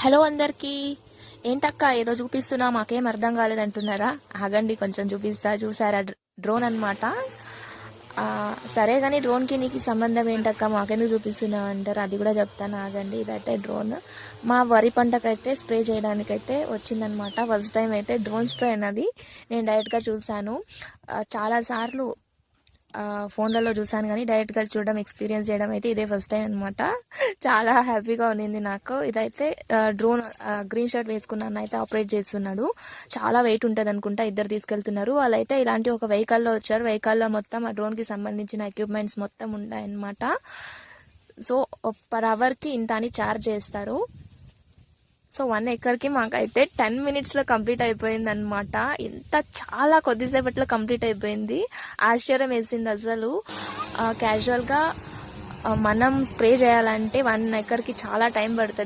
Hello అందరికీ. ఏంటక్క ఏదో చూపిస్తున్నా మాకేం అర్థం కాలేదంటున్నారా? ఆగండి కొంచెం చూపిస్తా. చూసారా? డ్రోన్ అనమాట. సరే కానీ డ్రోన్కి నీకు సంబంధం ఏంటక్క, మాకెందుకు చూపిస్తున్నావు అంటారు. అది కూడా చెప్తాను, ఆగండి. ఇదైతే డ్రోన్ మా వరి పంటకైతే స్ప్రే చేయడానికైతే వచ్చిందనమాట. ఫస్ట్ టైం అయితే డ్రోన్ స్ప్రే అన్నది నేను డైరెక్ట్గా చూశాను. చాలాసార్లు ఫోన్లలో చూసాను కానీ డైరెక్ట్గా చూడడం, ఎక్స్పీరియన్స్ చేయడం అయితే ఇదే ఫస్ట్ టైం అనమాట. చాలా హ్యాపీగా ఉన్నింది నాకు. ఇదైతే డ్రోన్ గ్రీన్ షర్ట్ వేసుకున్నాను అయితే ఆపరేట్ చేస్తున్నాడు. చాలా వెయిట్ ఉంటుంది అనుకుంటా. ఇద్దరు తీసుకెళ్తున్నారు. వాళ్ళైతే ఇలాంటి ఒక వెహికల్లో వచ్చారు. వెహికల్లో మొత్తం ఆ డ్రోన్కి సంబంధించిన ఎక్విప్మెంట్స్ మొత్తం ఉంటాయన్నమాట. సో పర్ అవర్కి ఇంత అని ఛార్జ్ చేస్తారు. సో 1 ఎకర్కి మాకైతే 10 minutesలో కంప్లీట్ అయిపోయింది అనమాట. చాలా కొద్దిసేపట్లో కంప్లీట్ అయిపోయింది. ఆశ్చర్యం వేసింది అసలు. క్యాజువల్గా మనం స్ప్రే చేయాలంటే 1 ఎకర్కి చాలా టైం పడుతుంది.